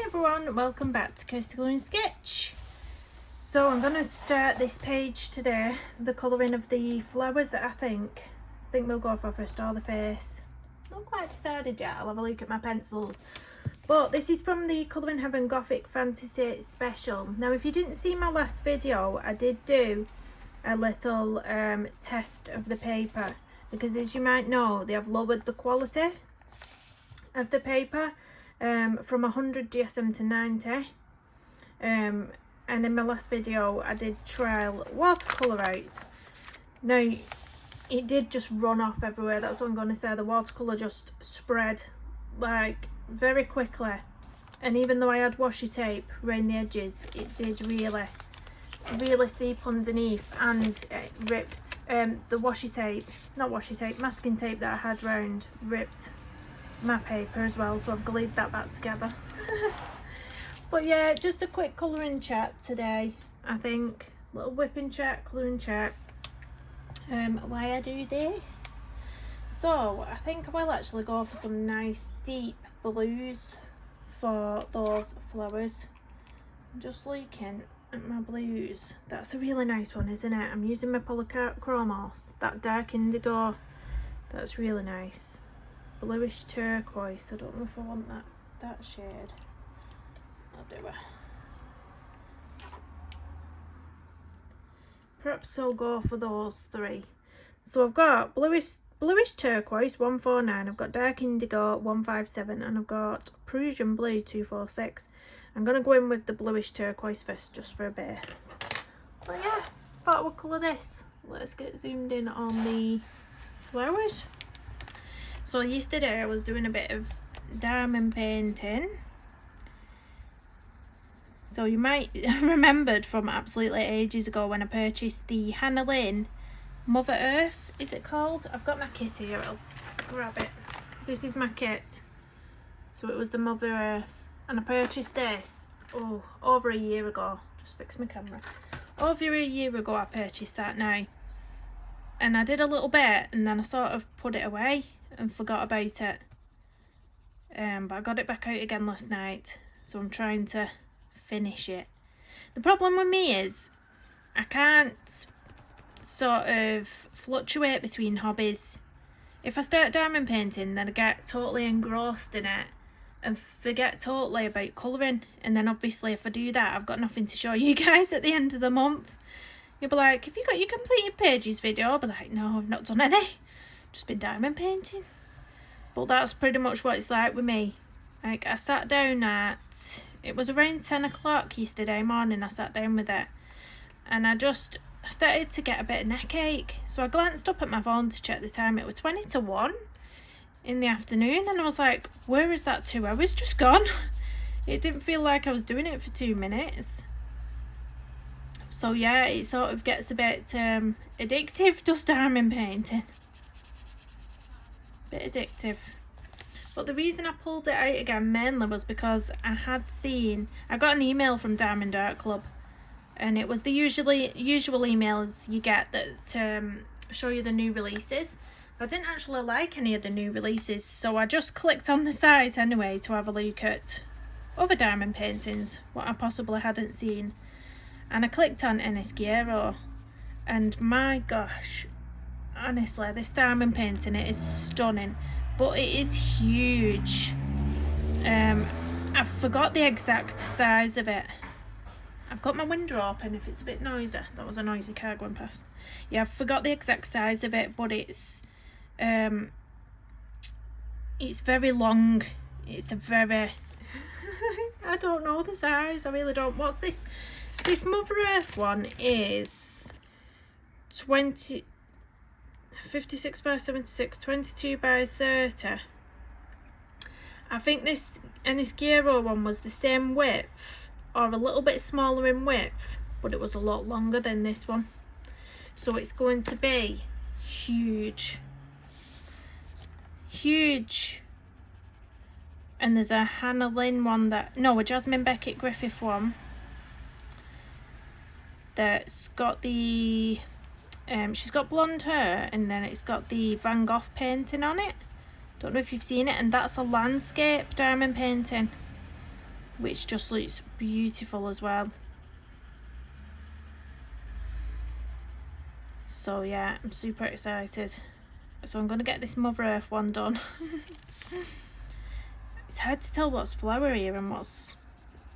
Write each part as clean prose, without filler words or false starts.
everyone, welcome back to Coast Colouring Sketch. So I'm going to start this page today, the colouring of the flowers. I think we'll go for first or the face. Not quite decided yet, I'll have a look at my pencils. But this is from the colouringheaven Gothic Fantasy Special. Now if you didn't see my last video, I did do a little test of the paper, because as you might know, they have lowered the quality of the paper from 100 DSM to 90, and in my last video I did trial watercolour out. Now it did just run off everywhere, that's what I'm going to say. The watercolour just spread like very quickly, and even though I had washi tape around the edges, it did really seep underneath, and it ripped the masking tape that I had round ripped my paper as well, so I've glued that back together. But yeah, just a quick colouring chat today, I think. Little whipping chat, colouring chat, why I do this. So I think I will actually go for some nice deep blues for those flowers. I'm just looking at my blues. That's a really nice one, isn't it? I'm using my Polychromos, that dark indigo. That's really nice. Bluish turquoise. I don't know if I want that shade. I'll do it. Perhaps I'll go for those three. So I've got bluish turquoise 149, I've got dark indigo 157, and I've got Prussian blue 246. I'm going to go in with the bluish turquoise first, just for a base. But yeah, thought we'll colour this. Let's get zoomed in on the flowers. So yesterday I was doing a bit of diamond painting. So you might remembered from absolutely ages ago when I purchased the Hannah Lynn Mother Earth, is it called? I've got my kit here, I'll grab it. This is my kit. So it was the Mother Earth, and I purchased this over a year ago. Just fix my camera. Over a year ago I purchased that now. And I did a little bit and then I sort of put it away and forgot about it. But I got it back out again last night, so I'm trying to finish it. The problem with me is I can't sort of fluctuate between hobbies. If I start diamond painting, then I get totally engrossed in it and forget totally about colouring, and then obviously if I do that, I've got nothing to show you guys at the end of the month. You'll be like, have you got your completed pages video? I'll be like, no, I've not done any, just been diamond painting. But that's pretty much what it's like with me. Like, I sat down at, it was around 10 o'clock yesterday morning, I sat down with it, and I started to get a bit of neck ache. So I glanced up at my phone to check the time. It was 20 to 1 in the afternoon, and I was like, where is that 2 hours just gone? It didn't feel like I was doing it for 2 minutes. So yeah, it sort of gets a bit addictive, does diamond painting. Bit addictive. But the reason I pulled it out again mainly was because I got an email from Diamond Art Club, and it was the usual emails you get that show you the new releases. I didn't actually like any of the new releases, so I just clicked on the site anyway to have a look at other diamond paintings, what I possibly hadn't seen. And I clicked on Enys Guerrero, and my gosh, honestly, this diamond painting, it is stunning, but it is huge. I forgot the exact size of it. I've got my window open if it's a bit noisy. That was a noisy car going past. Yeah, I forgot the exact size of it, but it's very long. It's a very I don't know the size, I really don't. What's this? This Mother Earth one is 56 by 76, 22 by 30. I think this Enys Guerrero one was the same width, or a little bit smaller in width, but it was a lot longer than this one. So it's going to be huge. Huge. And there's a Hannah Lynn one a Jasmine Beckett Griffith one that's got the she's got blonde hair, and then it's got the Van Gogh painting on it. Don't know if you've seen it, and that's a landscape diamond painting. which just looks beautiful as well. So yeah, I'm super excited. So I'm going to get this Mother Earth one done. It's hard to tell what's flower here and what's...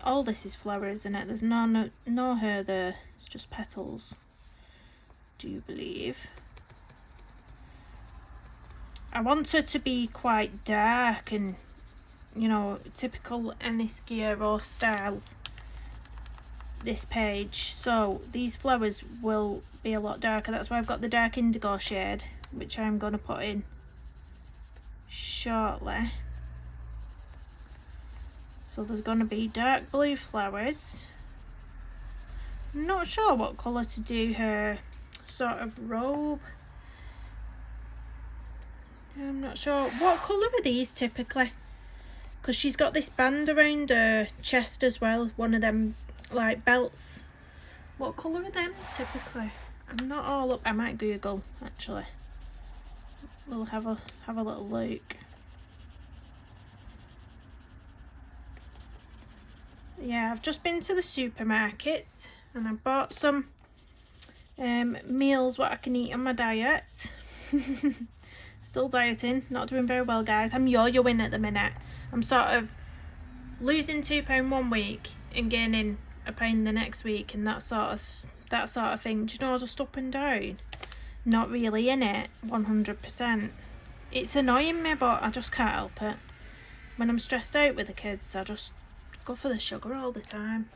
All this is flower, isn't it? There's no hair there. It's just petals. Do you believe? I want her to be quite dark and, you know, typical Enys Guerrero style, this page. So these flowers will be a lot darker. That's why I've got the dark indigo shade, which I'm going to put in shortly. So there's going to be dark blue flowers. I'm not sure what colour to do her sort of robe. I'm not sure. What colour are these typically? Because she's got this band around her chest as well. One of them like belts. What colour are them typically? I'm not all up. I might Google actually. We'll have a little look. Yeah, I've just been to the supermarket and I bought some meals what I can eat on my diet. Still dieting, not doing very well, guys. I'm yo-yoing at the minute. I'm sort of losing £2 one week and gaining a pound the next week, and that sort of thing. Do you know, just up and down. Not really in it 100%. It's annoying me, but I just can't help it. When I'm stressed out with the kids, I just go for the sugar all the time,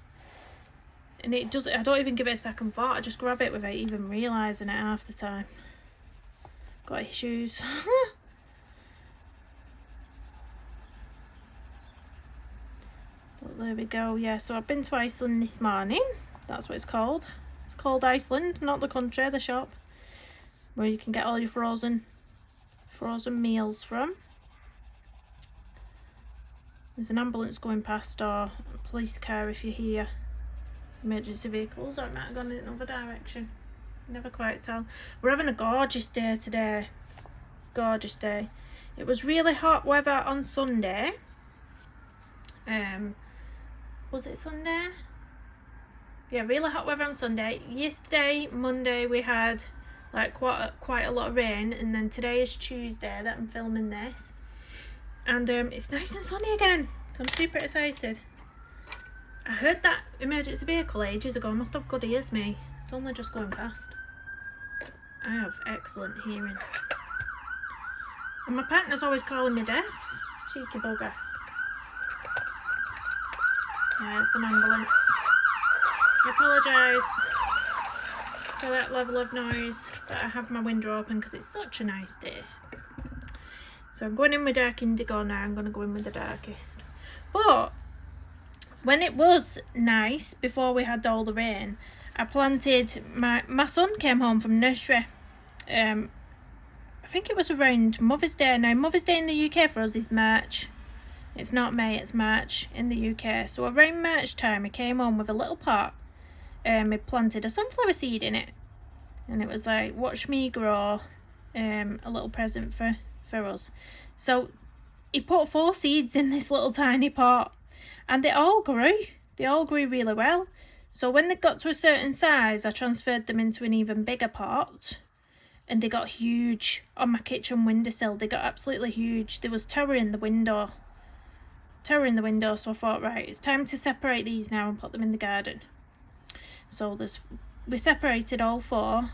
and it does. I don't even give it a second thought. I just grab it without even realising it half the time. Got issues. But there we go. Yeah, so I've been to Iceland this morning. That's what it's called. It's called Iceland, not the country, the shop where you can get all your frozen meals from. There's an ambulance going past, or a police car if you hear emergency vehicles. Or it might have gone in another direction. Never quite tell. We're having a gorgeous day today. Gorgeous day. It was really hot weather on Sunday. Was it Sunday? Yeah, really hot weather on Sunday. Yesterday, Monday, we had like quite a lot of rain, and then today is Tuesday that I'm filming this. And it's nice and sunny again, so I'm super excited. I heard that emergency vehicle ages ago. I must have good ears, me. It's only just going past. I have excellent hearing. And my partner's always calling me deaf. Cheeky bugger. Yeah, it's an ambulance. I apologise for that level of noise, but I have my window open because it's such a nice day. So I'm going in with dark indigo now. I'm going to go in with the darkest. But when it was nice, before we had all the rain, I planted, my son came home from nursery. I think it was around Mother's Day. Now, Mother's Day in the UK for us is March. It's not May, it's March in the UK. So around March time, he came home with a little pot. He planted a sunflower seed in it. And it was like, watch me grow, a little present for us. So he put 4 seeds in this little tiny pot, and they all grew really well. So when they got to a certain size, I transferred them into an even bigger pot, and they got huge. On my kitchen windowsill, they got absolutely huge. There was tower in the window, so I thought, right, it's time to separate these now and put them in the garden. So we separated all 4,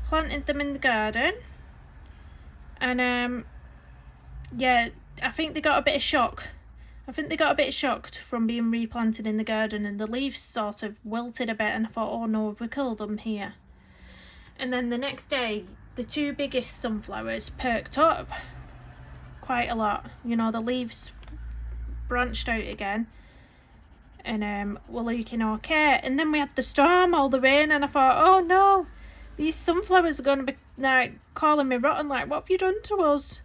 planted them in the garden. And yeah, I think they got a bit of shock. Shocked from being replanted in the garden, and the leaves sort of wilted a bit, and I thought, oh no, we killed them here. And then the next day, the 2 biggest sunflowers perked up quite a lot. You know, the leaves branched out again, and were looking okay. And then we had the storm, all the rain, and I thought, oh no, these sunflowers are going to be like calling me rotten, like, what have you done to us?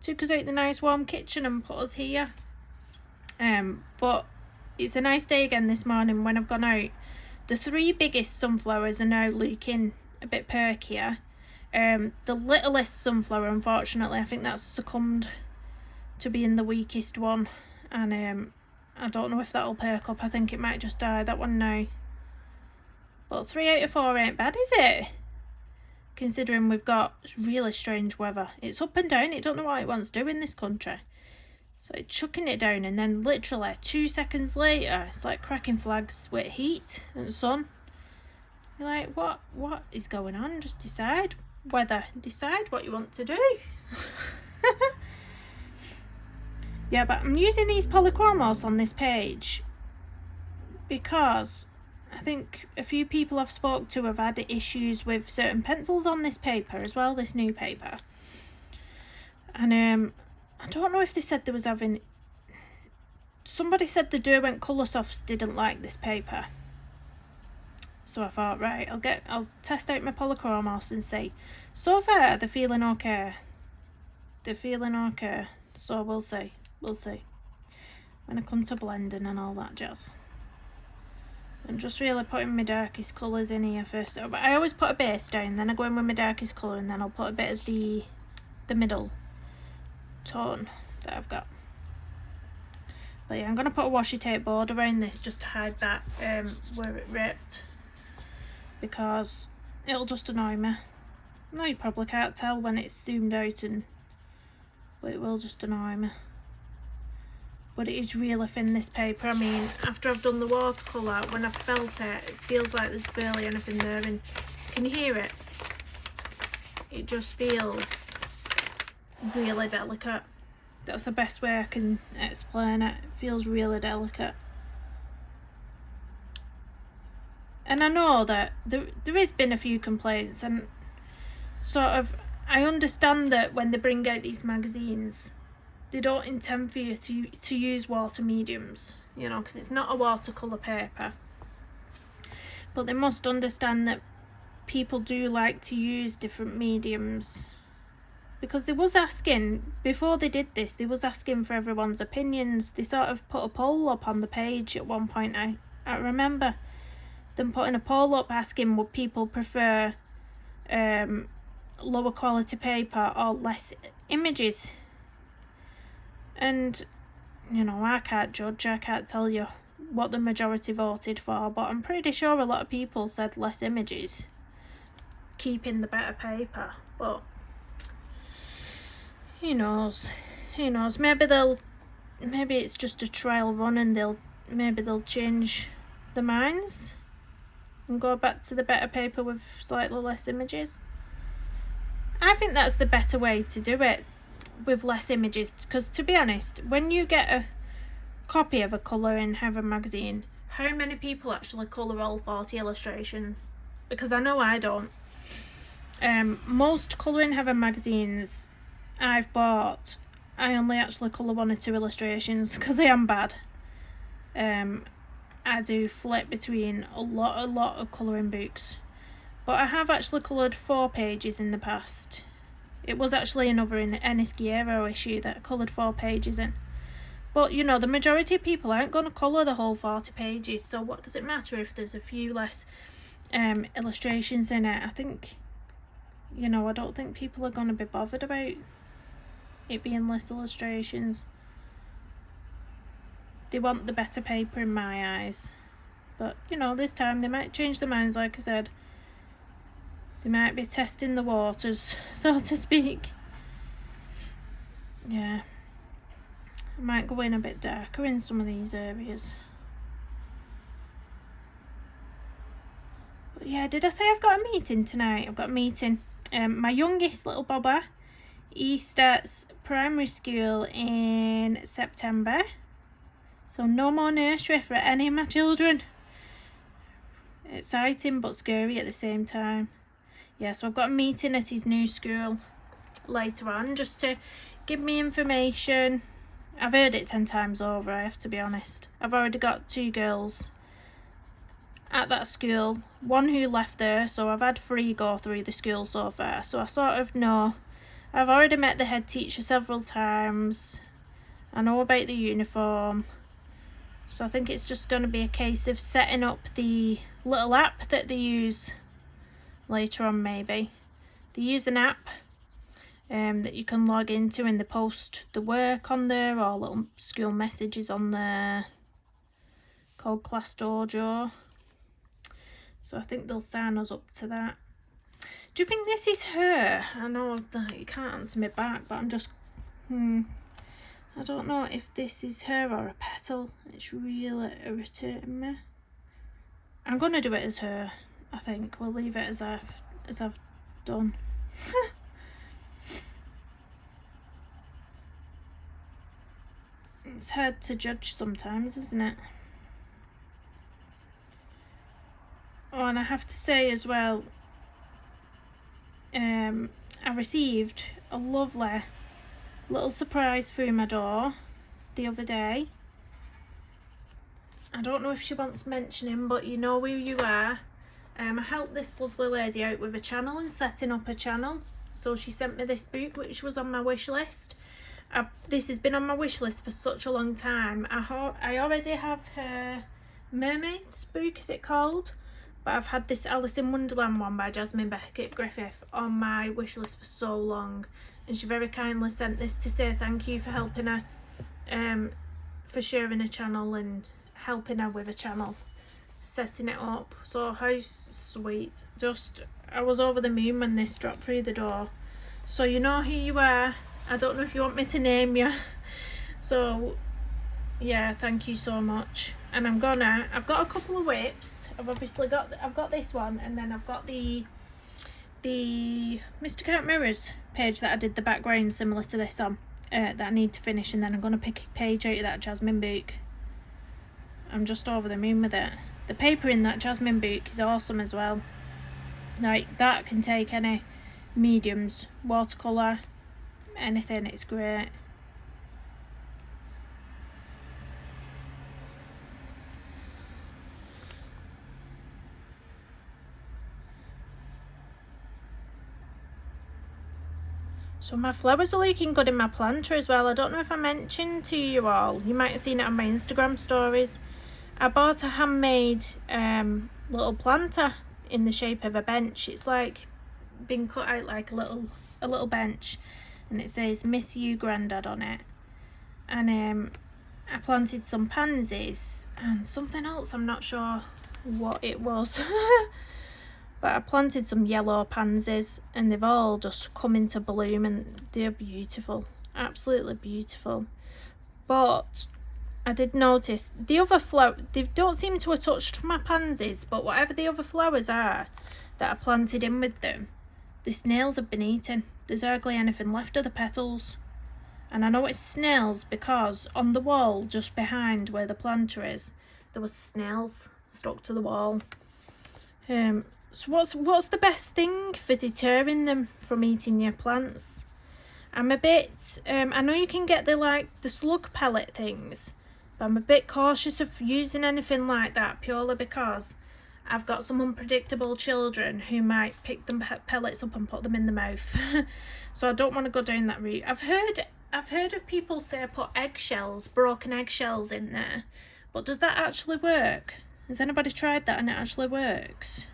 Took us out the nice warm kitchen and put us here. But it's a nice day again this morning when I've gone out. The 3 biggest sunflowers are now looking a bit perkier. The littlest sunflower, unfortunately, I think that's succumbed to being the weakest one, and I don't know if that'll perk up. I think it might just die, that one now. But 3 out of 4 ain't bad, is it? Considering we've got really strange weather. It's up and down. It don't know what it wants to do in this country. It's like chucking it down, and then literally 2 seconds later, it's like cracking flags with heat and sun. You're like, what is going on? Just decide what you want to do. Yeah, but I'm using these Polychromos on this page because I think a few people I've spoke to have had issues with certain pencils on this paper as well, this new paper. And I don't know if they said they was having... Somebody said the Derwent Colorsofts didn't like this paper. So I thought, right, I'll test out my Polychromos and see. So far, they're feeling okay. So we'll see. When I come to blending and all that jazz. I'm just really putting my darkest colours in here first. So, but I always put a base down, then I go in with my darkest colour, and then I'll put a bit of the middle tone that I've got. But yeah, I'm going to put a washi tape board around this just to hide that where it ripped, because it'll just annoy me. No, you probably can't tell when it's zoomed out, but it will just annoy me. But it is really thin, this paper. I mean, after I've done the watercolour, when I've felt it, it feels like there's barely anything there. And can you hear it? It just feels really delicate. That's the best way I can explain it. It feels really delicate. And I know that there has been a few complaints, and sort of, I understand that when they bring out these magazines, they don't intend for you to use water mediums, you know, because it's not a watercolour paper. But they must understand that people do like to use different mediums. Because they was asking, before they did this, they was asking for everyone's opinions. They sort of put a poll up on the page at one point. I remember them putting a poll up asking, would people prefer lower quality paper or less images? And, you know, I can't judge, I can't tell you what the majority voted for, but I'm pretty sure a lot of people said less images, keeping the better paper. But who knows? Maybe it's just a trial run, and maybe they'll change their minds and go back to the better paper with slightly less images. I think that's the better way to do it, with less images, because to be honest, when you get a copy of a colouringheaven magazine, how many people actually colour all 40 illustrations? Because I know I don't. Most colouringheaven magazines I've bought, I only actually colour 1 or 2 illustrations because I am bad. I do flip between a lot of colouring books, but I have actually coloured 4 pages in the past. It was actually another Enys Guerrero issue that I coloured 4 pages in. But, you know, the majority of people aren't going to colour the whole 40 pages, so what does it matter if there's a few less illustrations in it? I think, you know, I don't think people are going to be bothered about it being less illustrations. They want the better paper in my eyes. But, you know, this time they might change their minds, like I said. They might be testing the waters, so to speak. Yeah. I might go in a bit darker in some of these areas. But yeah, did I say I've got a meeting tonight? I've got a meeting. My youngest little bobber, he starts primary school in September. So no more nursery for any of my children. Exciting but scary at the same time. Yeah, so I've got a meeting at his new school later on just to give me information. I've heard it 10 times over, I have to be honest. I've already got 2 girls at that school, 1 who left there, so I've had 3 go through the school so far. So I sort of know. I've already met the head teacher several times. I know about the uniform. So I think it's just going to be a case of setting up the little app that they use later on, maybe. They use an app that you can log into, and they post the work on there or little school messages on there. called Class Dojo. So I think they'll sign us up to that. Do you think this is her? I know that you can't answer me back, but I'm just... I don't know if this is her or a petal. It's really irritating me. I'm going to do it as her, I think. We'll leave it as I've done. It's hard to judge sometimes, isn't it? Oh, and I have to say as well, I received a lovely little surprise through my door the other day. I don't know if she wants mentioning, but you know who you are. I helped this lovely lady out with a channel and setting up a channel. So she sent me this book, which was on my wish list. This has been on my wish list for such a long time. I already have her Mermaids book, is it called? But I've had this Alice in Wonderland one by Jasmine Beckett Griffith on my wish list for so long. And she very kindly sent this to say thank you for helping her, for sharing a channel and helping her with a channel, setting it up. So how sweet. Just, I was over the moon when this dropped through the door. So you know who you are. I don't know if you want me to name you. So yeah, thank you so much. And I've got a couple of whips. I've got this one, and then I've got the Mr. Cat Mirrors page that I did the background similar to this on, that I need to finish, and then I'm going to pick a page out of that Jasmine book. I'm just over the moon with it. The paper in that Jasmine book is awesome as well. Like, that can take any mediums, watercolour, anything, it's great. So my flowers are looking good in my planter as well. I don't know if I mentioned to you all, you might have seen it on my Instagram stories. I bought a handmade little planter in the shape of a bench. It's like been cut out like a little bench, and it says "Miss You Grandad" on it. And I planted some pansies and something else, I'm not sure what it was. But I planted some yellow pansies, and they've all just come into bloom, and they're beautiful, absolutely beautiful. But I did notice the other flower, they don't seem to have touched my pansies, but whatever the other flowers are that I planted in with them, the snails have been eating. There's hardly anything left of the petals. And I know it's snails because on the wall just behind where the planter is, there was snails stuck to the wall. So what's the best thing for deterring them from eating your plants? I'm a bit, I know you can get the slug pellet things, but I'm a bit cautious of using anything like that purely because I've got some unpredictable children who might pick them pellets up and put them in the mouth. So I don't want to go down that route. I've heard of people say put eggshells, broken eggshells in there, but does that actually work? Has anybody tried that and it actually works?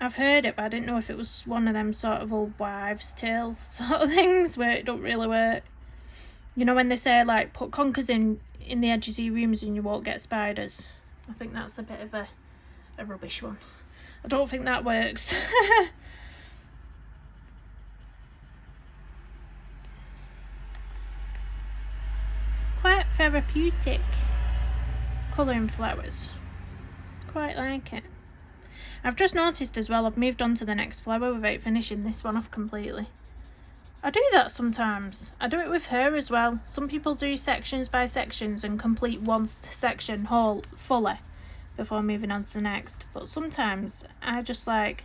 I've heard it, but I didn't know if it was one of them sort of old wives' tale sort of things where it don't really work. You know when they say like put conkers in the edges of your rooms and you won't get spiders? I think that's a bit of a rubbish one. I don't think that works. It's quite therapeutic colouring flowers. Quite like it. I've just noticed as well, I've moved on to the next flower without finishing this one off completely. I do that sometimes. I do it with her as well. Some people do sections by sections and complete one section whole fully before moving on to the next. But sometimes I just like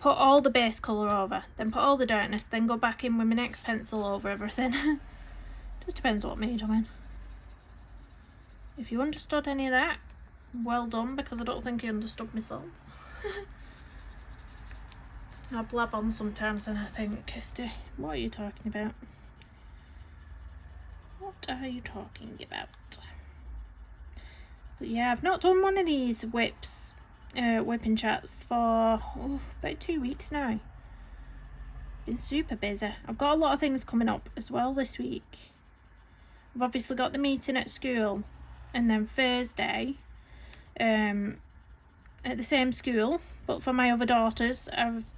put all the base colour over, then put all the darkness, then go back in with my next pencil over everything. Just depends what mood I'm in. If you understood any of that, well done, because I don't think I understood myself. I blab on sometimes and I think, Kirsty, what are you talking about? What are you talking about? But yeah, I've not done one of these whipping chats for about 2 weeks now. Been super busy. I've got a lot of things coming up as well this week. I've obviously got the meeting at school and then Thursday at the same school, but for my other daughters,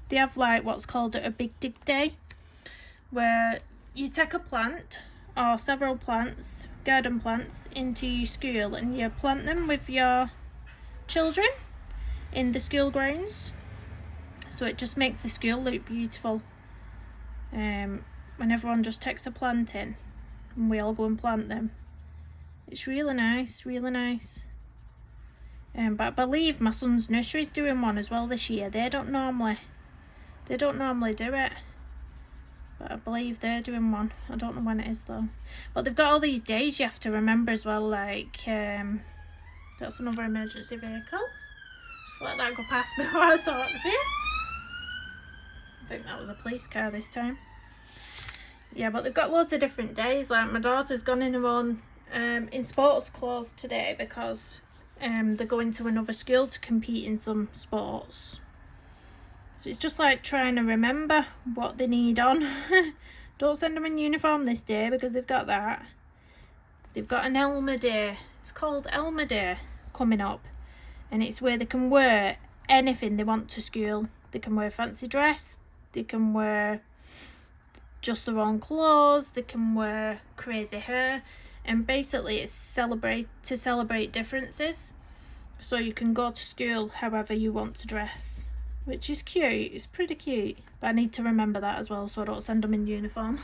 they have like what's called a big dig day, where you take a plant or several plants, garden plants, into your school and you plant them with your children in the school grounds, so it just makes the school look beautiful. When everyone just takes a plant in and we all go and plant them, it's really nice, really nice. But I believe my son's nursery is doing one as well this year. They don't normally do it, but I believe they're doing one. I don't know when it is though. But they've got all these days you have to remember as well, like that's another emergency vehicle. Just let that go past before I talk to you. I think that was a police car this time. Yeah, but they've got loads of different days. Like my daughter's gone in her own in sports clothes today because they're going to another school to compete in some sports. So it's just like trying to remember what they need on. Don't send them in uniform this day because they've got that. They've got an Elmer Day. It's called Elmer Day coming up, and it's where they can wear anything they want to school. They can wear fancy dress, they can wear just their own clothes, they can wear crazy hair, and basically it's to celebrate differences. So you can go to school however you want to dress, which is cute. It's pretty cute, but I need to remember that as well so I don't send them in uniform.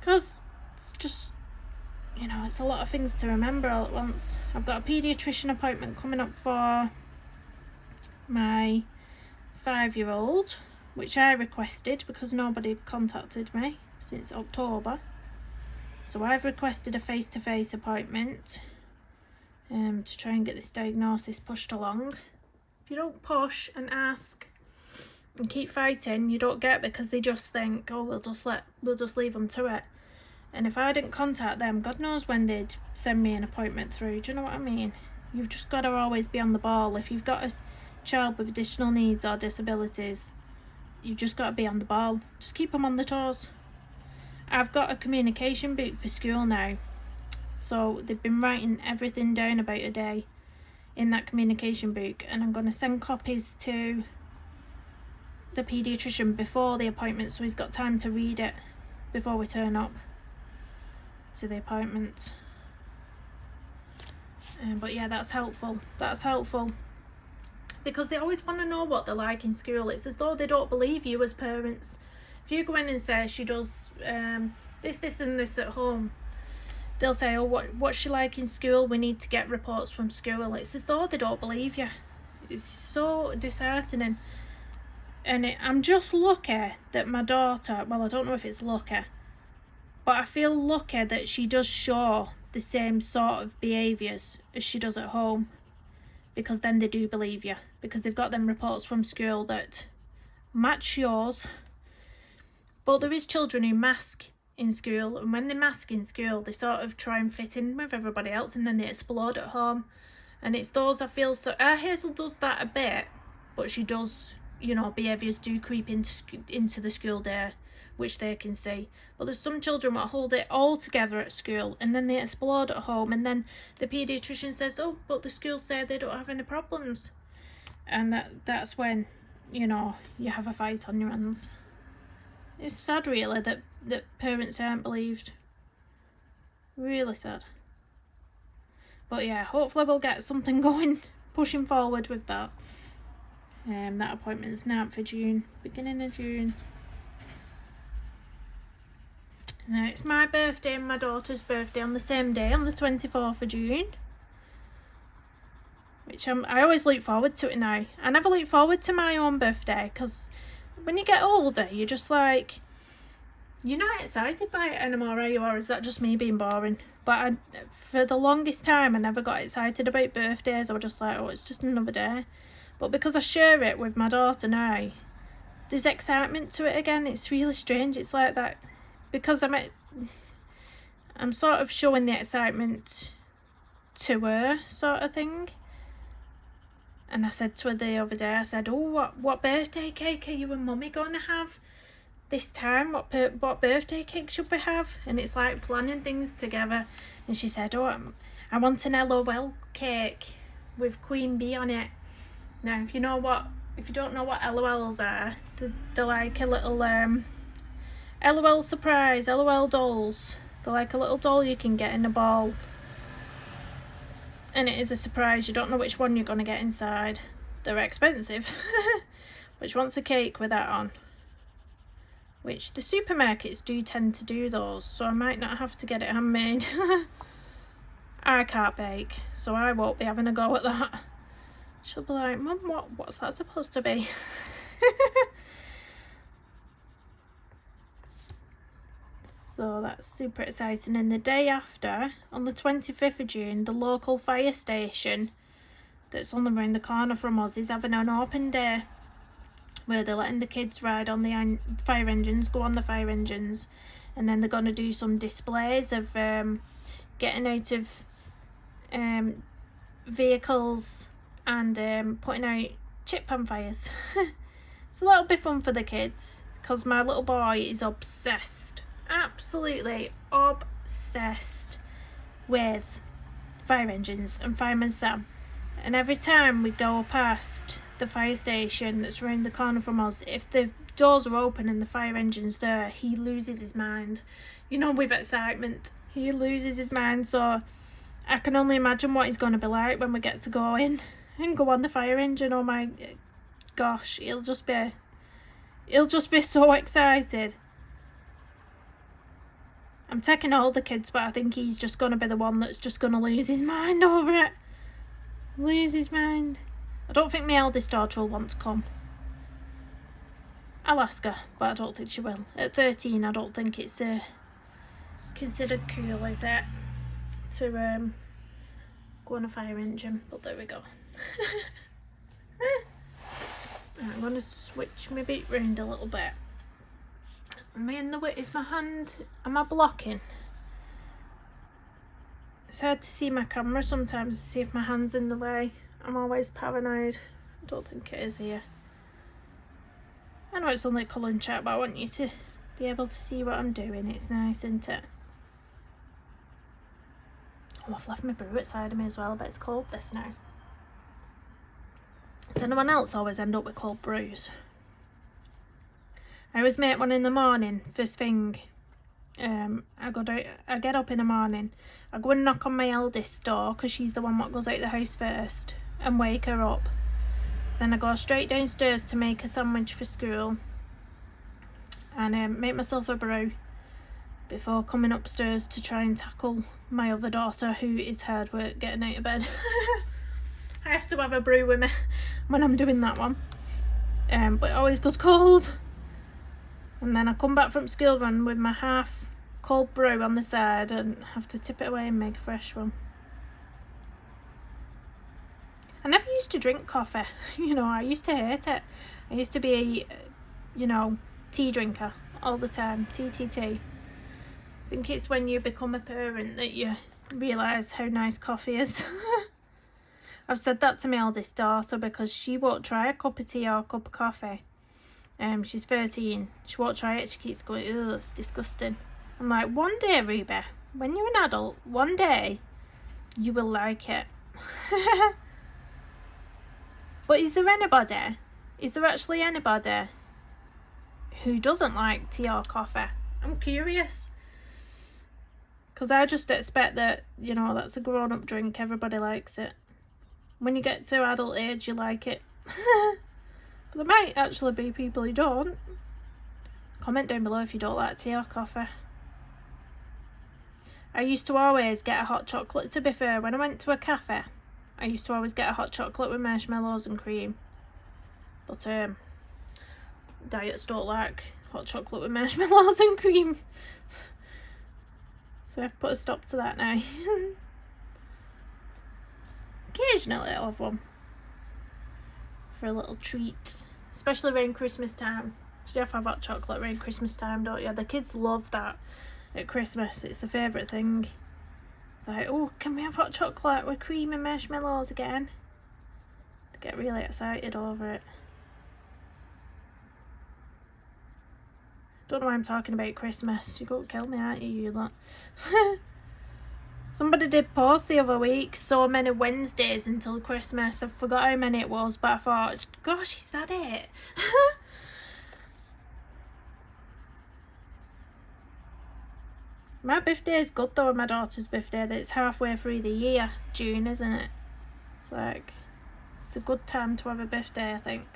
Because it's just, you know, it's a lot of things to remember all at once. I've got a paediatrician appointment coming up for my 5-year-old, which I requested because nobody contacted me since October. So I've requested a face-to-face appointment to try and get this diagnosis pushed along. If you don't push and ask and keep fighting, you don't get, because they just think, oh, we'll just leave them to it. And if I didn't contact them, God knows when they'd send me an appointment through. Do you know what I mean? You've just got to always be on the ball. If you've got a child with additional needs or disabilities, you've just got to be on the ball. Just keep them on the toes. I've got a communication book for school now. So they've been writing everything down about a day in that communication book, and I'm going to send copies to the paediatrician before the appointment so he's got time to read it before we turn up to the appointment. But yeah, that's helpful. Because they always want to know what they're like in school. It's as though they don't believe you as parents. If you go in and say she does this and this at home, they'll say, oh, what's she like in school? We need to get reports from school. It's as though they don't believe you. It's so disheartening. And I'm just lucky that my daughter, well, I don't know if it's lucky, but I feel lucky that she does show the same sort of behaviours as she does at home, because then they do believe you, because they've got them reports from school that match yours. But there is children who mask in school, and when they mask in school, they sort of try and fit in with everybody else, and then they explode at home. And it's those I feel so. Hazel does that a bit, but she does, you know, behaviours do creep into the school day, which they can see. But there's some children that hold it all together at school, and then they explode at home, and then the paediatrician says, oh, but the school say they don't have any problems. And that's when, you know, you have a fight on your hands. It's sad, really, that parents aren't believed. Really sad. But yeah, hopefully we'll get something going, pushing forward with that. That appointment's now for June, beginning of June. And then it's my birthday and my daughter's birthday on the same day, on the 24th of June. Which I always look forward to it now. I never look forward to my own birthday, because when you get older, you're just like, you're not excited by it anymore, are you? Or is that just me being boring? But for the longest time, I never got excited about birthdays. I was just like, oh, it's just another day. But because I share it with my daughter now, there's excitement to it again. It's really strange. It's like that, because I'm sort of showing the excitement to her, sort of thing. And I said to her the other day, I said, oh, what birthday cake are you and Mummy going to have this time? What birthday cake should we have? And it's like planning things together. And she said, oh, I want an LOL cake with queen bee on it. Now, if you don't know what LOLs are, they're like a little LOL surprise, LOL dolls. They're like a little doll you can get in a ball. And it is a surprise, you don't know which one you're going to get inside. They're expensive. Which wants a cake with that on. Which the supermarkets do tend to do those, so I might not have to get it handmade. I can't bake, so I won't be having a go at that. She'll be like, Mum, what's that supposed to be? So that's super exciting. And the day after, on the 25th of June, the local fire station that's on around the corner from us is having an open day where they're letting the kids ride on the fire engines, go on the fire engines, and then they're going to do some displays of getting out of vehicles and putting out chip pan fires. So that'll be fun for the kids, because my little boy is obsessed, absolutely obsessed with fire engines and Fireman Sam. And every time we go past the fire station that's around the corner from us, if the doors are open and the fire engine's there, he loses his mind. You know, with excitement, he loses his mind. So I can only imagine what he's going to be like when we get to go in and go on the fire engine. Oh my gosh, he'll just be so excited. I'm taking all the kids, but I think he's just going to be the one that's just going to lose his mind over it. Lose his mind. I don't think my eldest daughter will want to come. I'll ask her, but I don't think she will. At 13, I don't think it's considered cool, is it? To go on a fire engine, but there we go. I'm going to switch my beat round a little bit. Am I in the way? Is my hand, am I blocking? It's hard to see my camera sometimes to see if my hand's in the way. I'm always paranoid. I don't think it is here. I know it's only a colouring chat, but I want you to be able to see what I'm doing. It's nice, isn't it? Oh, I've left my brew outside of me as well, but it's cold this now. Does anyone else always end up with cold brews? I always make one in the morning, first thing. I get up in the morning, I go and knock on my eldest's door, because she's the one that goes out the house first, and wake her up. Then I go straight downstairs to make a sandwich for school, and make myself a brew before coming upstairs to try and tackle my other daughter, who is hard work getting out of bed. I have to have a brew with me when I'm doing that one, but it always goes cold. And then I come back from school run with my half cold brew on the side and have to tip it away and make a fresh one. I never used to drink coffee. You know, I used to hate it. I used to be a, tea drinker all the time. Tea. I think it's when you become a parent that you realise how nice coffee is. I've said that to my eldest daughter because she won't try a cup of tea or a cup of coffee. She's 13. She won't try it. She keeps going, ugh, it's disgusting. I'm like, one day, Ruby, when you're an adult, one day you will like it. But is there actually anybody who doesn't like tea or coffee? I'm curious. Because I just expect that, that's a grown-up drink, everybody likes it. When you get to adult age, you like it. But there might actually be people who don't. Comment down below if you don't like tea or coffee. I used to always get a hot chocolate. To be fair, when I went to a cafe, I used to always get a hot chocolate with marshmallows and cream. But diets don't like hot chocolate with marshmallows and cream. So I've put a stop to that now. Occasionally I'll have one for a little treat, especially around Christmas time. You have to have hot chocolate around Christmas time, don't you? The kids love that at Christmas. It's the favourite thing. Like, oh, can we have hot chocolate with cream and marshmallows again? They get really excited over it. Don't know why I'm talking about Christmas. You're going to kill me, aren't you, you lot? Somebody did post the other week, so many Wednesdays until Christmas. I forgot how many it was, but I thought, gosh, is that it? My birthday is good though, my daughter's birthday. It's halfway through the year, June, isn't it? It's like, it's a good time to have a birthday, I think.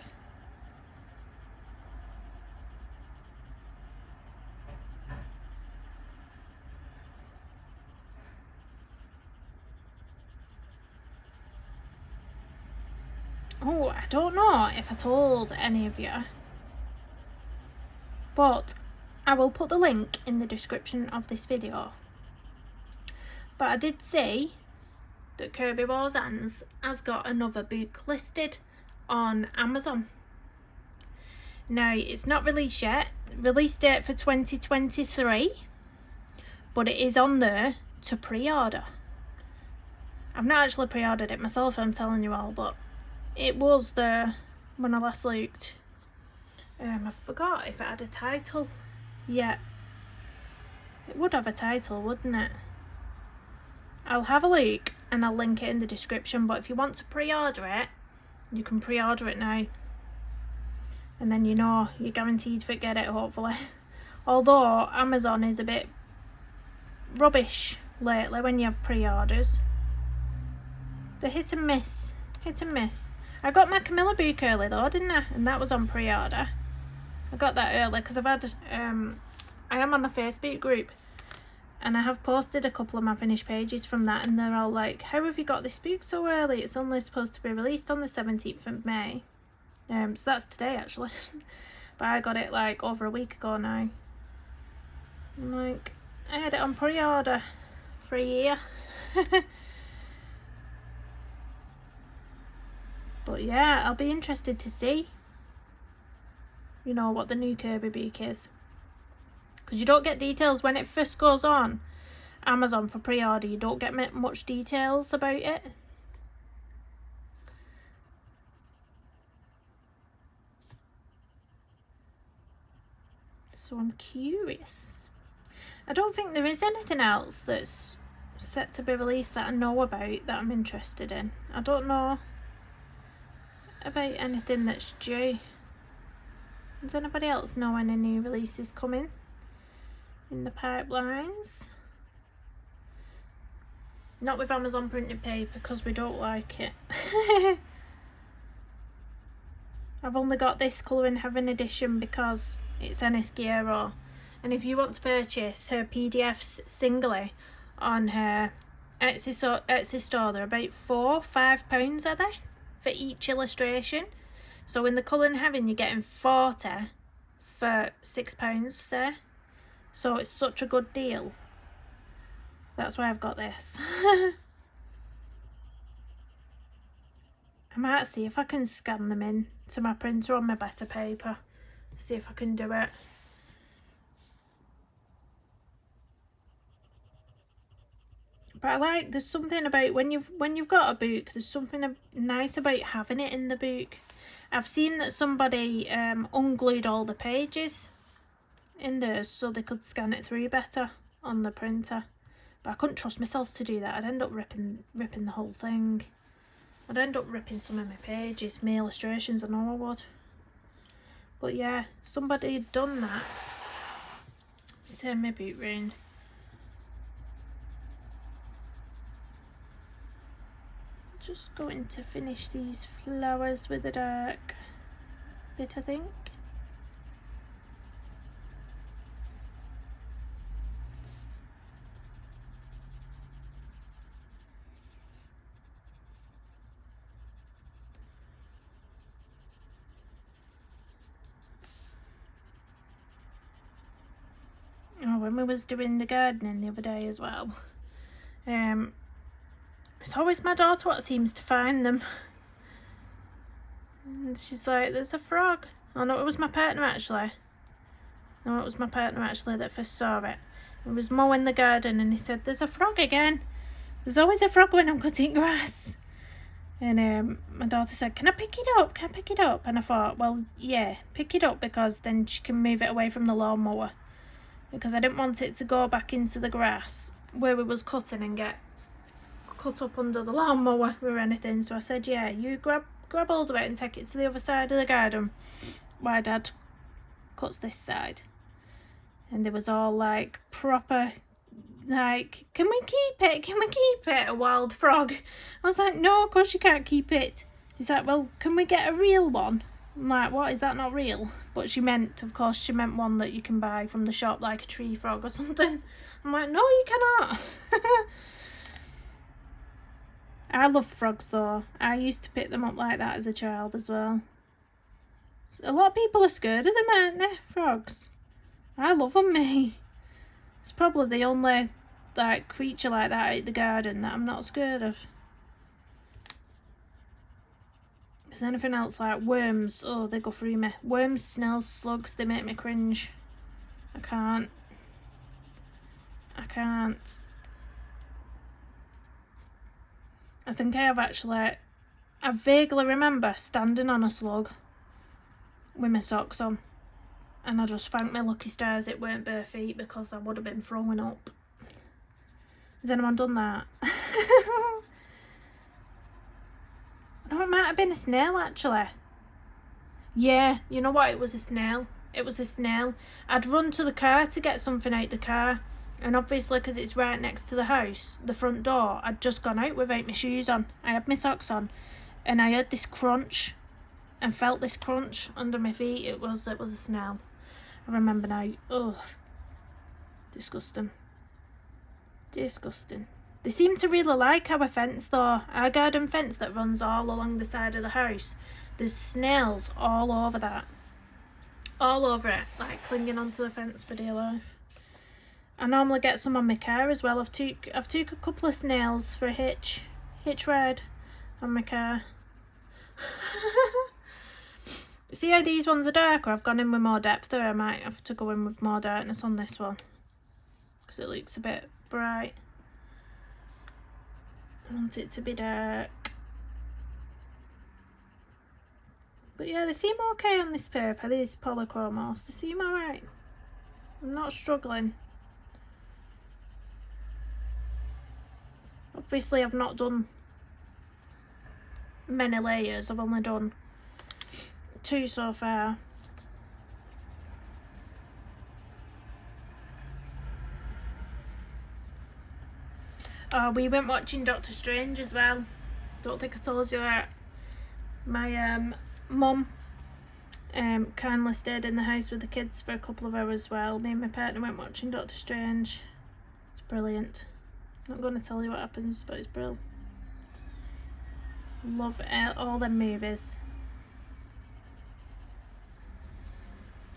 Oh, I don't know if I told any of you, but I will put the link in the description of this video. But I did see that Kirby Wars Hands has got another book listed on Amazon. Now, it's not released yet. Release date for 2023, but it is on there to pre-order. I've not actually pre-ordered it myself, I'm telling you all, but it was there when I last looked. I forgot if it had a title. Yeah, it would have a title, wouldn't it? I'll have a look and I'll link it in the description, but if you want to pre-order it, you can pre-order it now. And then you know you're guaranteed to get it, hopefully. Although Amazon is a bit rubbish lately when you have pre-orders. They're hit and miss. Hit and miss. I got my Camilla book early though, didn't I? And that was on pre-order. I got that early because I've had, I am on the Facebook group and I have posted a couple of my finished pages from that, and they're all like, how have you got this book so early? It's only supposed to be released on the 17th of May. So that's today actually. But I got it like over a week ago now. I'm like, I had it on pre-order for a year. But yeah, I'll be interested to see, you know, what the new Kirby book is. Because you don't get details when it first goes on Amazon for pre-order. You don't get much details about it. So I'm curious. I don't think there is anything else that's set to be released that I know about that I'm interested in. I don't know about anything that's due. Does anybody else know any new releases coming in the pipelines? Not with Amazon printed paper because we don't like it. I've only got this colouringheaven edition because it's Enys Guerrero, and if you want to purchase her PDFs singly on her Etsy store, they're about £4-5 are they for each illustration. So in the colouringheaven you're getting 40 for £6, say. So it's such a good deal. That's why I've got this. I might see if I can scan them in to my printer on my better paper. See if I can do it. But I like, there's something about when you've got a book, there's something nice about having it in the book. I've seen that somebody unglued all the pages in theirs so they could scan it through better on the printer. But I couldn't trust myself to do that. I'd end up ripping the whole thing. I'd end up ripping some of my pages, my illustrations, I know I would. But yeah, somebody had done that. Turn my boot round. Just going to finish these flowers with a dark bit, I think. Oh, when we was doing the gardening the other day as well, it's always my daughter what seems to find them. And she's like, there's a frog. Oh no, it was my partner actually. No, it was my partner actually that first saw it. It was mowing the garden and he said, there's a frog again. There's always a frog when I'm cutting grass. And my daughter said, can I pick it up? Can I pick it up? And I thought, well, yeah, pick it up because then she can move it away from the lawnmower. Because I didn't want it to go back into the grass where we was cutting and get cut up under the lawnmower or anything, so I said, yeah, you grab hold of it and take it to the other side of the garden while Dad cuts this side. And there was all like proper, like, can we keep it, a wild frog. I was like, no, of course you can't keep it. He's like, well, can we get a real one? I'm like, what, is that not real? But she meant one that you can buy from the shop, like a tree frog or something. I'm like, no, you cannot. I love frogs though. I used to pick them up like that as a child as well. A lot of people are scared of them, aren't they? Frogs. I love them, me. It's probably the only like creature like that out the garden that I'm not scared of. Because anything else like worms, oh, they go through me. Worms, snails, slugs, they make me cringe. I can't. I think I vaguely remember standing on a slug with my socks on, and I just thank my lucky stars it weren't bare feet, because I would have been throwing up. Has anyone done that? No, it might have been a snail actually. Yeah, you know what, it was a snail. I'd run to the car to get something out the car, and obviously because it's right next to the house, the front door, I'd just gone out without my shoes on. I had my socks on, and I heard this crunch and felt this crunch under my feet. It was a snail. I remember now. Ugh. Disgusting. They seem to really like our fence though. Our garden fence that runs all along the side of the house. There's snails all over that. All over it, like clinging onto the fence for dear life. I normally get some on my car as well. I've took a couple of snails for a hitch ride on my car. See how these ones are darker? I've gone in with more depth there. I might have to go in with more darkness on this one, because it looks a bit bright. I want it to be dark. But yeah, they seem okay on this paper, these Polychromos. They seem alright. I'm not struggling. Obviously I've not done many layers. I've only done 2 so far. Oh, we went watching Doctor Strange as well. Don't think I told you that. My mum kindly stayed in the house with the kids for a couple of hours as well. Me and my partner went watching Doctor Strange. It's brilliant. I'm not going to tell you what happens, but it's brilliant. Love all them movies.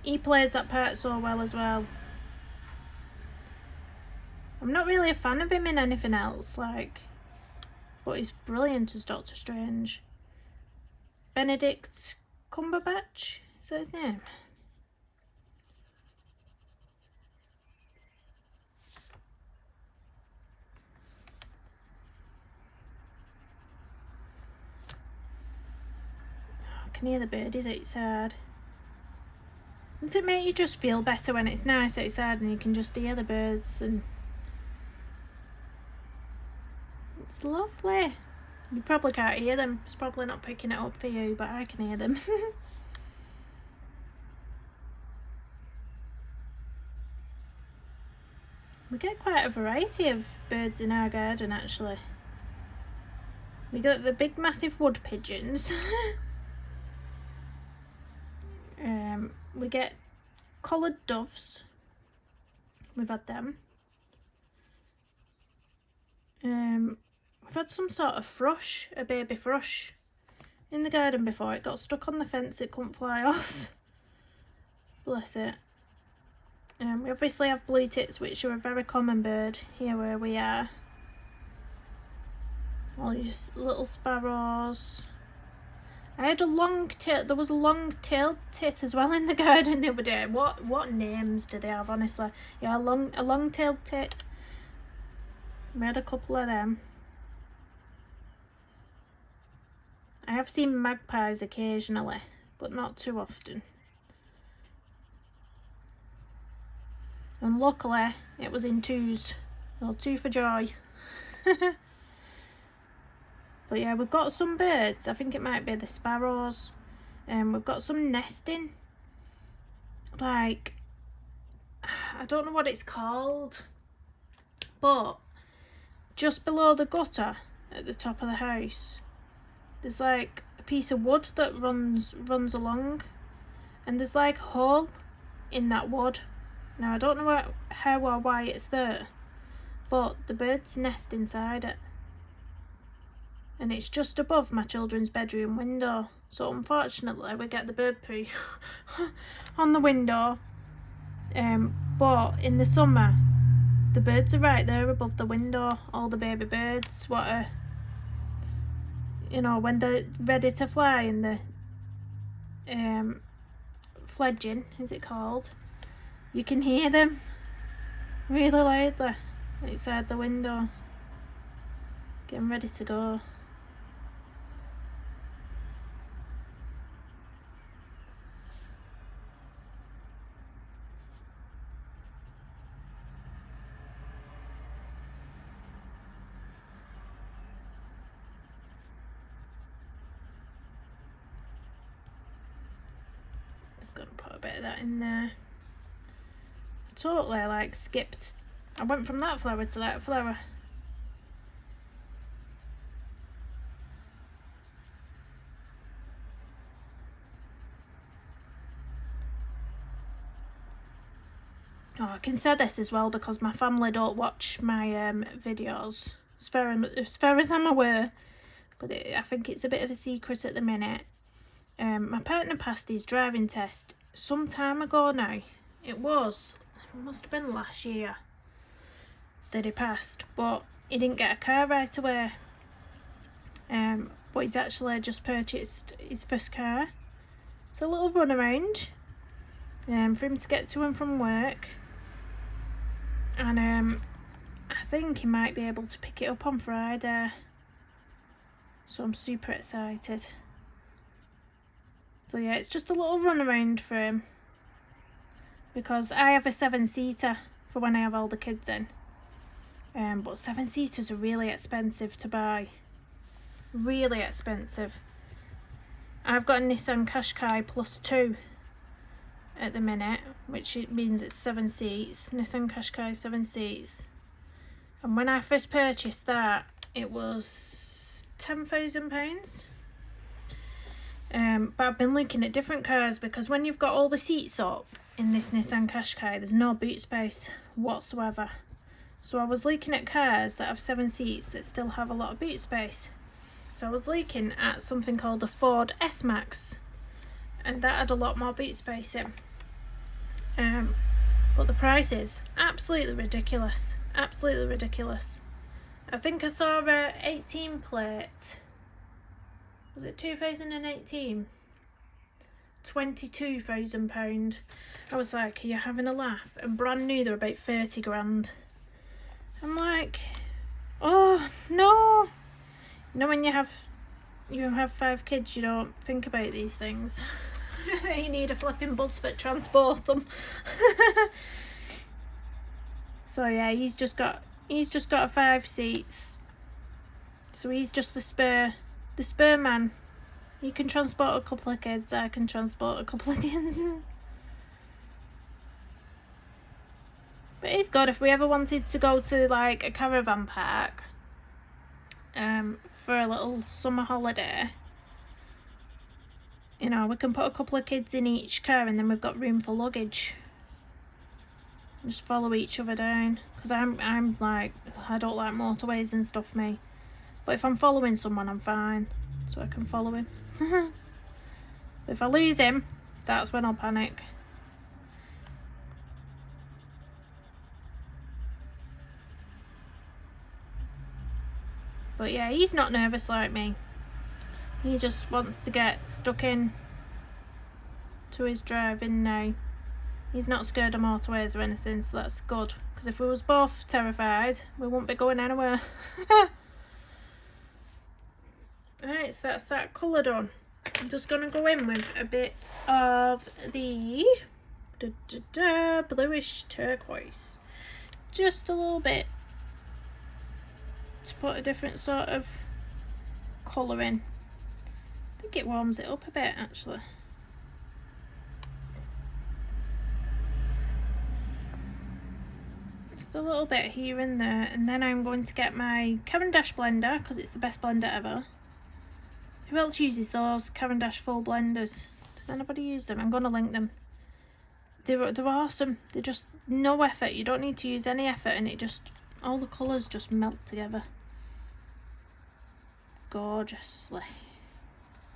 He plays that part so well as well. I'm not really a fan of him in anything else, like, but he's brilliant as Doctor Strange. Benedict Cumberbatch, is that his name? Oh, I can hear the birdies outside. Doesn't it make you just feel better when it's nice outside and you can just hear the birds? And it's lovely. You probably can't hear them. It's probably not picking it up for you, but I can hear them. We get quite a variety of birds in our garden actually. We got the big massive wood pigeons. We get collared doves. We've had them. We've had some sort of thrush, a baby thrush, in the garden before. It got stuck on the fence, it couldn't fly off. Bless it. We obviously have blue tits, which are a very common bird here where we are. All these little sparrows. I had a long tail. There was a long-tailed tit as well in the garden the other day. What names do they have, honestly? Yeah, a long-tailed tit. We had a couple of them. I have seen magpies occasionally, but not too often. And luckily, it was in twos. Well, 2 for joy. But yeah, we've got some birds. I think it might be the sparrows. We've got some nesting. Like, I don't know what it's called. But just below the gutter at the top of the house, there's like a piece of wood that runs along. And there's like a hole in that wood. Now I don't know how or why it's there, but the birds nest inside it. And it's just above my children's bedroom window. So unfortunately we get the bird poo on the window. But in the summer, the birds are right there above the window. All the baby birds, what are, you know, when they're ready to fly and they're fledging, is it called? You can hear them really loudly outside the window, getting ready to go. Just gonna put a bit of that in there. Totally like skipped. I went from that flower to that flower. Oh, I can say this as well because my family don't watch my videos as far as I'm aware, but I think it's a bit of a secret at the minute. My partner passed his driving test some time ago now. It must have been last year that he passed, but he didn't get a car right away. But he's actually just purchased his first car. It's a little run around for him to get to and from work. And I think he might be able to pick it up on Friday. So I'm super excited. So yeah, it's just a little run around for him. Because I have a 7-seater for when I have all the kids in. But 7-seaters are really expensive to buy. Really expensive. I've got a Nissan Qashqai plus 2 at the minute, which means it's 7 seats. Nissan Qashqai 7 seats. And when I first purchased that, it was £10,000. But I've been looking at different cars because when you've got all the seats up in this Nissan Qashqai, there's no boot space whatsoever. So I was looking at cars that have 7 seats that still have a lot of boot space. So I was looking at something called a Ford S-Max, and that had a lot more boot space in. But the price is absolutely ridiculous. Absolutely ridiculous. I think I saw a 18 plate. Was it 2018? £22,000. I was like, are you having a laugh? And brand new, they're about 30 grand. I'm like, oh no. You know, when you have 5 kids, you don't think about these things. You need a flipping bus for transport them. So yeah, he's just got a 5 seats. So he's just the spur man. You can transport a couple of kids, I can transport a couple of kids. But it's good if we ever wanted to go to like a caravan park for a little summer holiday. You know, we can put a couple of kids in each car and then we've got room for luggage. Just follow each other down. Because I'm like, I don't like motorways and stuff, me. But if I'm following someone, I'm fine. So I can follow him. But if I lose him, that's when I'll panic. But yeah, he's not nervous like me. He just wants to get stuck in to his driving now. He's not scared of motorways or anything, so that's good. Because if we was both terrified, we wouldn't be going anywhere. Right, so that's that colour done. I'm just going to go in with a bit of the bluish turquoise. Just a little bit. To put a different sort of colouring. I think it warms it up a bit actually. Just a little bit here and there, and then I'm going to get my Cavendish blender because it's the best blender ever. Who else uses those Cavendish full blenders? Does anybody use them? I'm going to link them. They're awesome. They're just no effort. You don't need to use any effort, and it just, all the colours just melt together. Gorgeously.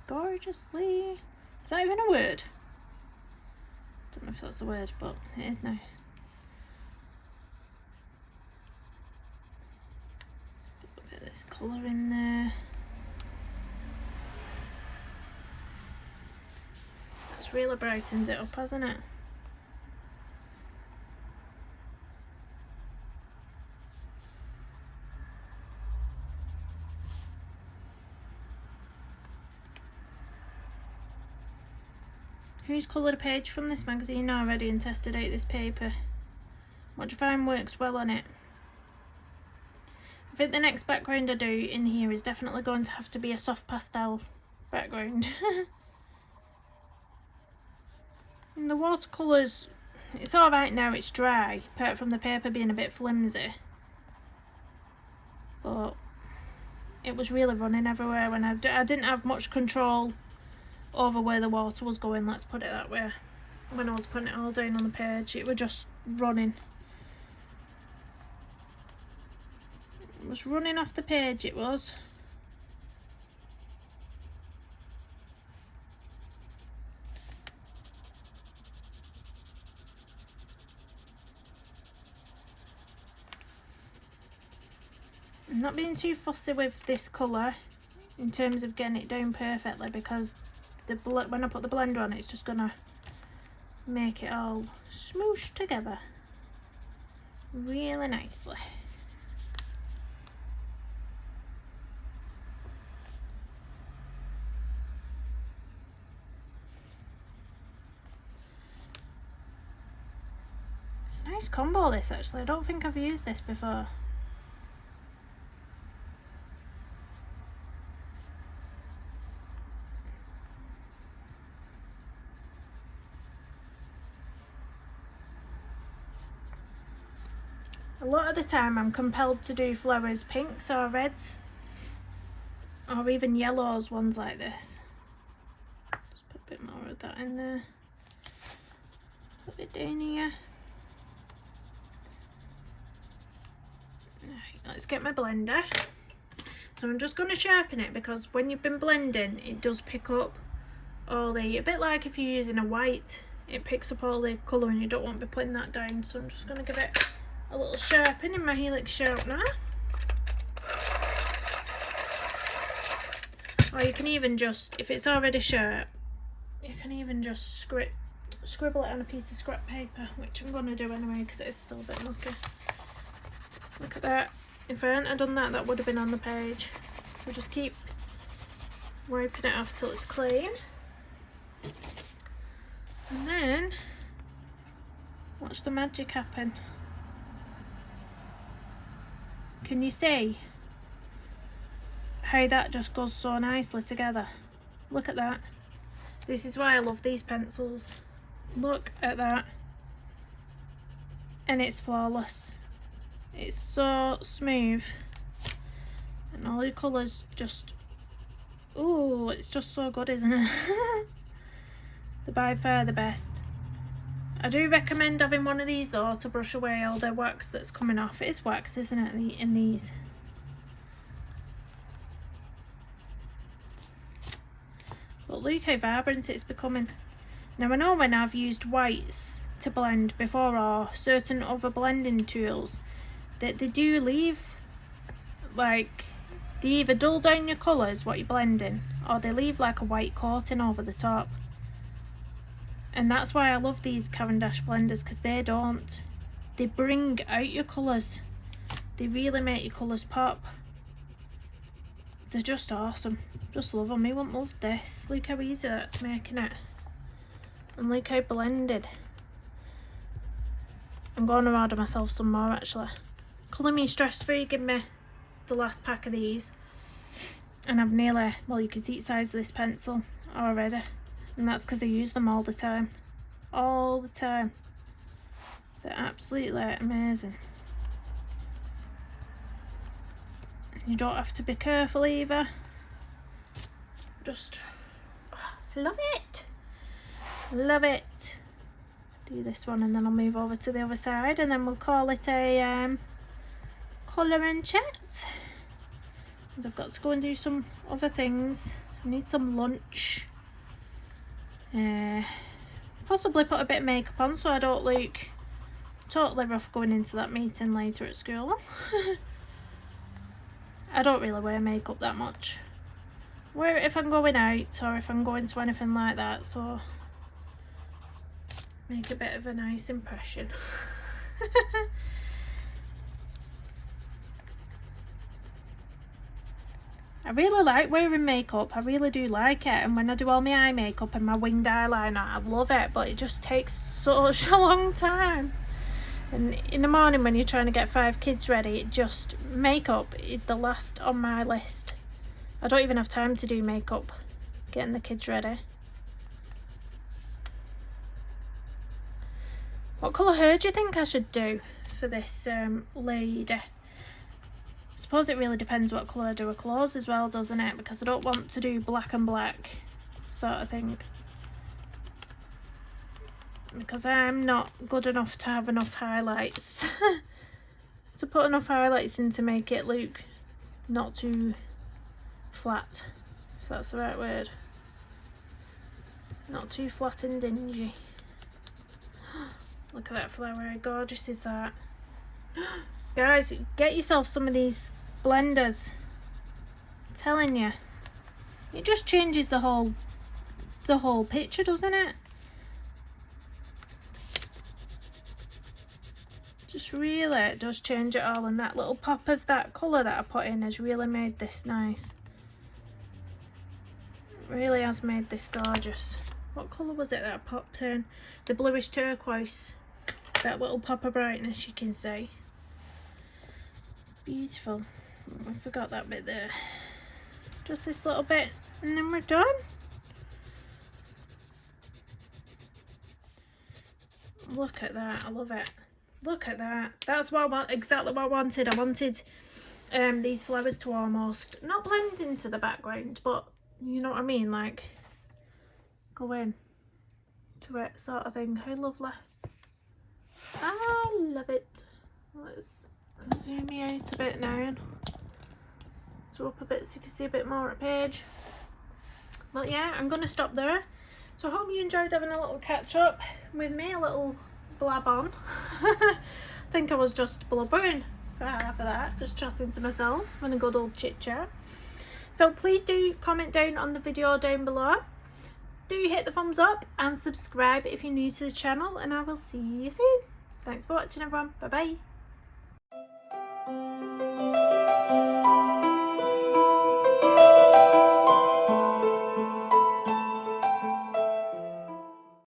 Gorgeously. Is that even a word? Don't know if that's a word, but it is now. Let's put a bit of this colour in there. That's really brightened it up, hasn't it? Who's coloured a page from this magazine already and tested out this paper? What do you find works well on it? I think the next background I do in here is definitely going to have to be a soft pastel background. And the watercolours, it's alright now, it's dry, apart from the paper being a bit flimsy. But it was really running everywhere when I didn't have much control over where the water was going, let's put it that way. When I was putting it all down on the page, it was just running. It was running off the page, it was. I'm not being too fussy with this colour in terms of getting it down perfectly, because when I put the blender on, it's just gonna make it all smoosh together really nicely. It's a nice combo this actually. I don't think I've used this before. A lot of the time I'm compelled to do flowers pinks or reds, or even yellows, ones like this. Just put a bit more of that in there. Put a bit down here. Right, let's get my blender. So I'm just going to sharpen it, because when you've been blending it does pick up all the, a bit like if you're using a white, it picks up all the colour and you don't want to be putting that down. So I'm just going to give it a little sharpen in my helix sharpener. Or you can even just, if it's already sharp, you can even just scribble it on a piece of scrap paper, which I'm going to do anyway because it is still a bit mucky. Look at that. If I hadn't done that, that would have been on the page. So just keep wiping it off till it's clean. And then watch the magic happen. Can you see how that just goes so nicely together? Look at that. This is why I love these pencils. Look at that. And it's flawless. It's so smooth. And all the colours just, ooh, it's just so good, isn't it? They're by far the best. I do recommend having one of these though to brush away all the wax that's coming off. It is wax, isn't it, in these? But look how vibrant it's becoming. Now I know when I've used whites to blend before, or certain other blending tools, that they do leave, like, they either dull down your colours, what you're blending, or they leave like a white coating over the top. And that's why I love these Cavendish blenders, because they don't. They bring out your colours. They really make your colours pop. They're just awesome. Just love them. Who wouldn't love this? Look how easy that's making it. And look how blended. I'm going to order myself some more actually. Colour Me Stress Free give me the last pack of these. And I've nearly, well, you can see the size of this pencil already, and that's because I use them all the time. All the time. They're absolutely amazing. You don't have to be careful either. Just love it. Love it. Do this one and then I'll move over to the other side, and then we'll call it a colouring chat. Because I've got to go and do some other things. I need some lunch. Possibly put a bit of makeup on so I don't look totally rough going into that meeting later at school. I don't really wear makeup that much. Wear it if I'm going out or if I'm going to anything like that, so make a bit of a nice impression. I really like wearing makeup, I really do like it, and when I do all my eye makeup and my winged eyeliner, I love it, but it just takes such a long time. And in the morning when you're trying to get 5 kids ready, makeup is the last on my list. I don't even have time to do makeup, getting the kids ready. What colour hair do you think I should do for this lady? I suppose it really depends what colour I do her clothes as well, doesn't it? Because I don't want to do black and black sort of thing. Because I'm not good enough to have enough highlights. To put enough highlights in to make it look not too flat, if that's the right word. Not too flat and dingy. Look at that flower, how gorgeous is that? Guys, get yourself some of these blenders. I'm telling you, it just changes the whole picture, doesn't it? Just really, it does change it all, and that little pop of that colour that I put in has really made this nice. It really has made this gorgeous. What colour was it that I popped in? The bluish turquoise. That little pop of brightness you can see. Beautiful. I forgot that bit there. Just this little bit and then we're done. Look at that, I love it. Look at that. That's what I want, exactly what I wanted. I wanted these flowers to almost not blend into the background, but you know what I mean, like go in to it sort of thing. How lovely. I love it. Let's zoom you out a bit now and so up a bit so you can see a bit more at the page. But yeah, I'm going to stop there. So I hope you enjoyed having a little catch up with me, a little blab on. I think I was just blubbering for half of that, just chatting to myself and a good old chit chat. So please do comment down on the video down below. Do hit the thumbs up and subscribe if you're new to the channel, and I will see you soon. Thanks for watching everyone. Bye bye.